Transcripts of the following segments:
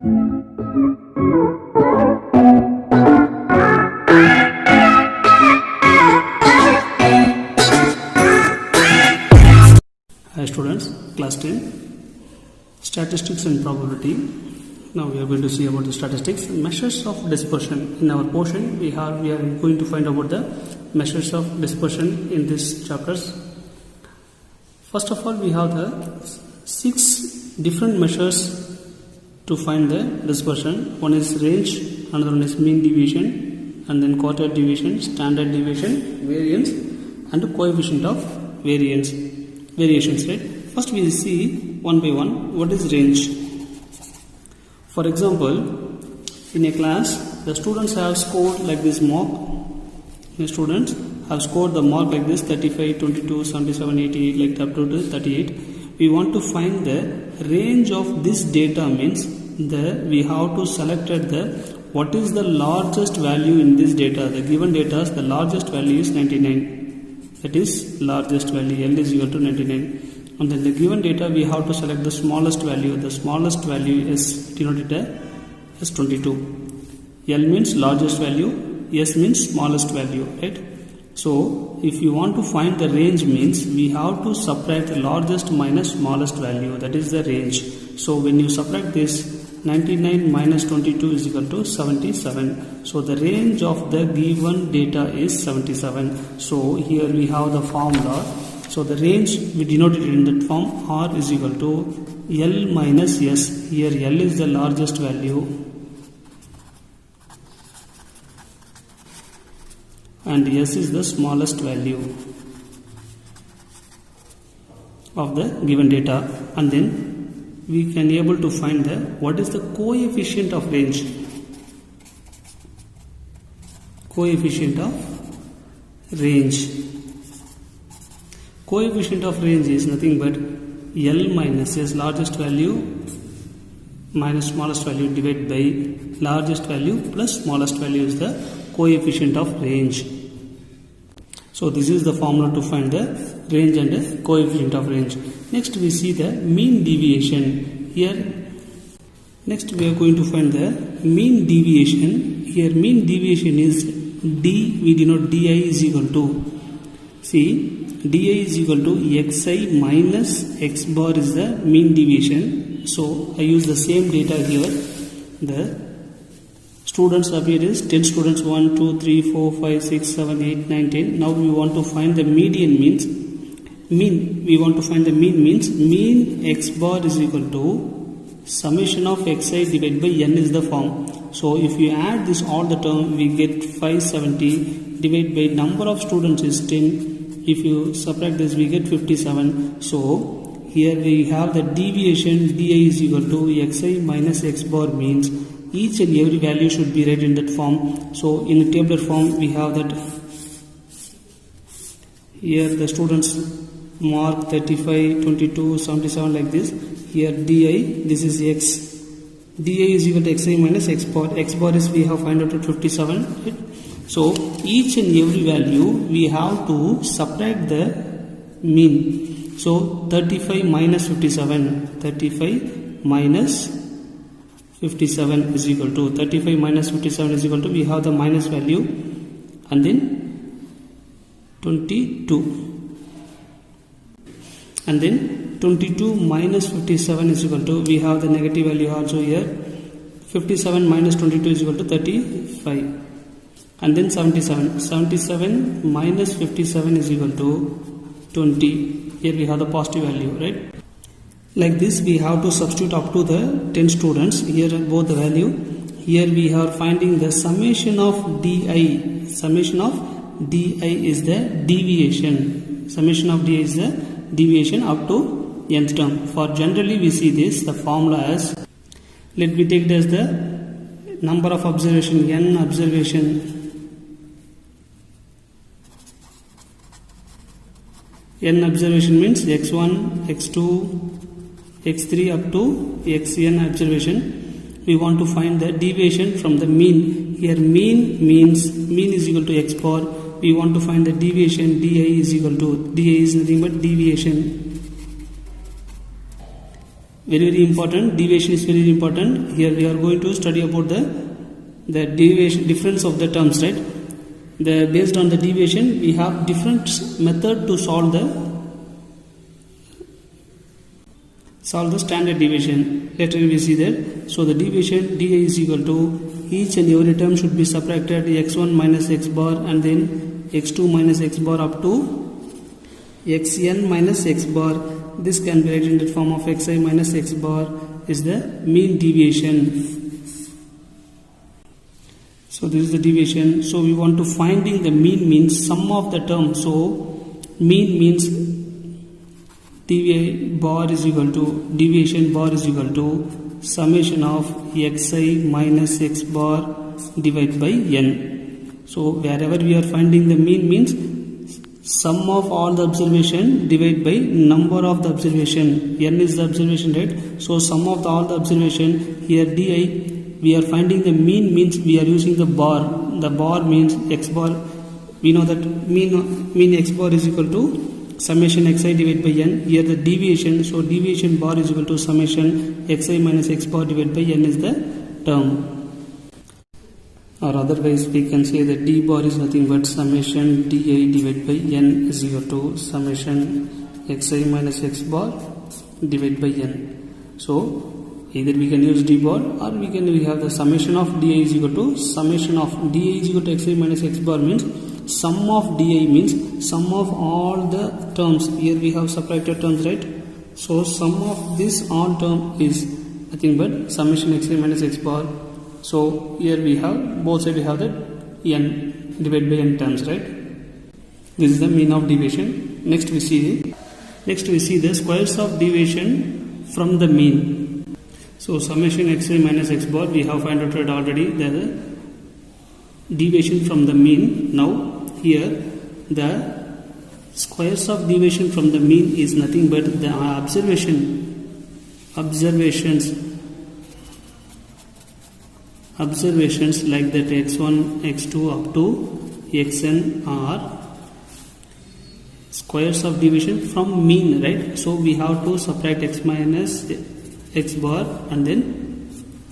Hi students, class 10, statistics and probability. Now we are going to see about the statistics, measures of dispersion. In our portion we are going to find about the measures of dispersion in these chapters. First of all, we have the 6 different measures to find the dispersion. One is range, another one is mean deviation, and then quarter deviation, standard deviation, variance, and coefficient of variations, right? First we will see one by one what is range. For example, in a class the students have scored like this mark. The students have scored the mark like this 35, 22, 77, 88, like up to 38. We want to find the range of this data, means we have to select what is the largest value in this data. The given data, the largest value is 99. That is largest value, L is equal to 99. And then the given data, we have to select the smallest value. The smallest value is denoted as 22. L means largest value, S means smallest value, right? So if you want to find the range, means we have to subtract the largest minus smallest value, that is the range. So when you subtract this, 99 minus 22 is equal to 77. So the range of the given data is 77. So here we have the formula. So the range we denoted in that form, R is equal to L minus S. Here L is the largest value and S is the smallest value of the given data, and then we can able to find what is the coefficient of range. Coefficient of range. Coefficient of range is nothing but L minus S, largest value minus smallest value divided by largest value plus smallest value is the coefficient of range. So this is the formula to find the range and the coefficient of range. Next we see the mean deviation. Here next we are going to find the mean deviation. Here mean deviation is D, we denote Di is equal to, see, Di is equal to Xi minus X bar is the mean deviation. So I use the same data here. The students appear is 10 students, 1, 2, 3, 4, 5, 6, 7, 8, 9, 10. Now we want to find the median, means mean. We want to find the mean, means mean X bar is equal to summation of Xi divided by N is the form. So if you add this all the term, we get 570 divided by number of students is 10. If you subtract this, we get 57. So here we have the deviation Di is equal to Xi minus X bar, means each and every value should be read in that form. So in the tabular form we have that here the students mark 35, 22, 77 like this. Here Di, this is X. Di is equal to Xi minus X bar. X bar is we have find out at 57. Right? So each and every value we have to subtract the mean. So 35 minus 57. 35 minus 57 is equal to 35 minus 57 is equal to, we have the minus value, and then 22, and then 22 minus 57 is equal to, we have the negative value also here, 57 minus 22 is equal to 35, and then 77 minus 57 is equal to 20. Here we have the positive value, right? Like this we have to substitute up to the 10 students. Here both the value. Here we are finding the summation of Di. Summation of Di is the deviation. Summation of Di is the deviation up to nth term. For generally we see this, the formula as, let me take it as the number of observation, n observation. N observation means x1, x2, x3 up to xn observation. We want to find the deviation from the mean. Here mean means mean is equal to X bar. We want to find the deviation. Di is equal to, Di is nothing but deviation. very important. Deviation is very important. Here we are going to study about the deviation difference of the terms, right? Based on the deviation, we have different method to solve the standard deviation. Later we see that. So the deviation dA is equal to each and every term should be subtracted x1 minus x bar and then x2 minus x bar up to xn minus x bar. This can be written in the form of xi minus x bar is the mean deviation. So this is the deviation. So we want to finding the mean means sum of the term. So mean means deviation bar is equal to summation of xi minus x bar divided by n. So wherever we are finding the mean means sum of all the observation divided by number of the observation. N is the observation rate. So sum of all the observation. Here di we are finding the mean means we are using the bar. The bar means x bar. We know that mean x bar is equal to summation xi divided by n. Here the deviation. So deviation bar is equal to summation xi minus x bar divided by n is the term. Or otherwise we can say that d bar is nothing but summation di divided by n is equal to summation xi minus x bar divided by n. So either we can use d bar or we have the summation of di is equal to summation of di is equal to xi minus x bar means sum of di means sum of all the terms. Here we have subtracted terms, right? So sum of this all term is nothing but summation xi minus x bar. So here we have both sides we have that n divided by n terms, right? This is the mean of deviation. Next we see the squares of deviation from the mean. So summation xi minus x bar we have found out already the deviation from the mean. Now here the squares of deviation from the mean is nothing but the observations like that x1, x2 up to xn are squares of deviation from mean, right? So we have to subtract x minus x bar and then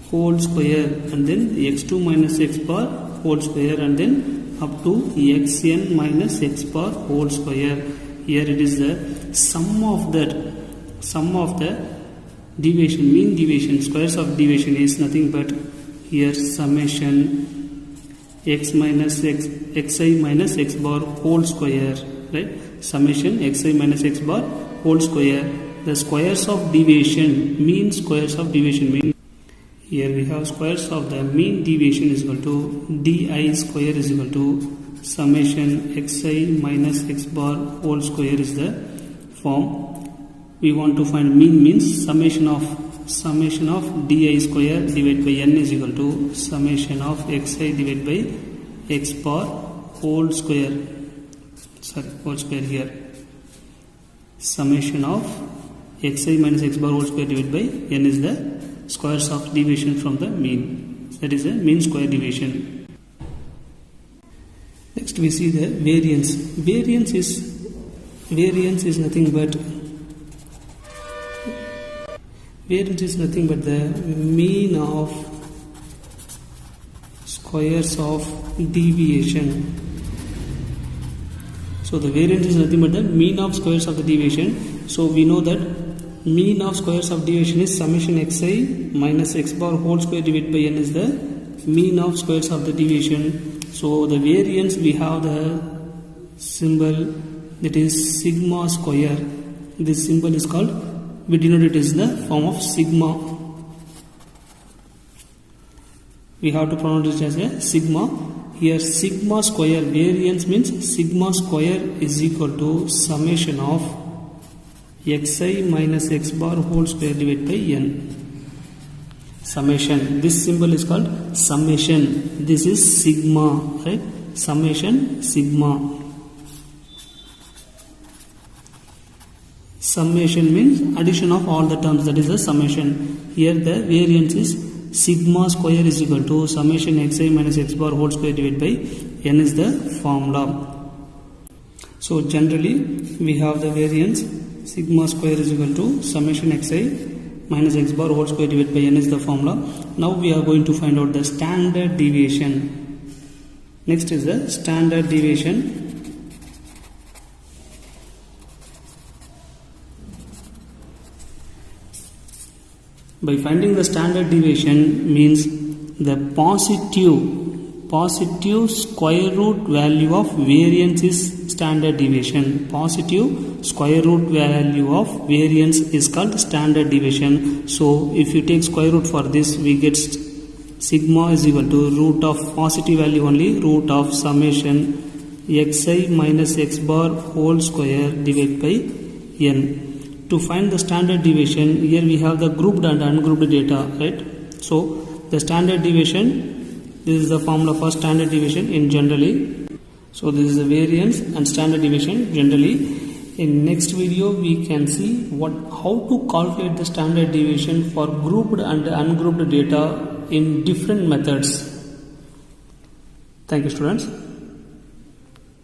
whole square and then x2 minus x bar whole square and then up to xn minus x bar whole square. Here it is the sum of the deviation, mean deviation, squares of deviation is nothing but here summation x minus x xi minus x bar whole square, right? Summation xi minus x bar whole square. The squares of deviation, mean squares of deviation mean. Here we have squares of the mean deviation is equal to di square is equal to summation xi minus x bar whole square is the form. We want to find mean means summation of di square divided by n is equal to summation of xi divided by x bar whole square. Whole square here. Summation of xi minus x bar whole square divided by n is the squares of deviation from the mean. That is the mean square deviation. Next we see the variance. Variance is nothing but the mean of squares of deviation. So the variance is nothing but the mean of squares of the deviation. So we know that mean of squares of deviation is summation xi minus x bar whole square divided by n is the mean of squares of the deviation. So the variance we have the symbol that is sigma square. This symbol is called, we denote it as the form of sigma. We have to pronounce it as a sigma. Here sigma square variance means sigma square is equal to summation of xi minus x bar whole square divided by n. Summation. This symbol is called summation. This is sigma, right? Summation sigma. Summation means addition of all the terms, that is the summation. Here the variance is sigma square is equal to summation xi minus x bar whole square divided by n is the formula. So generally we have the variance sigma square is equal to summation xi minus x bar whole square divided by n is the formula. Now we are going to find out the standard deviation. Next is the standard deviation. By finding the standard deviation means the positive square root value of variance is standard deviation. Positive square root value of variance is called standard deviation. So if you take square root for this, we get sigma is equal to root of positive value only, root of summation xi minus x bar whole square divided by n. To find the standard deviation, here we have the grouped and ungrouped data, right? So the standard deviation, this is the formula for standard deviation in generally. So this is the variance and standard deviation generally. In next video we can see how to calculate the standard deviation for grouped and ungrouped data in different methods. Thank you, students.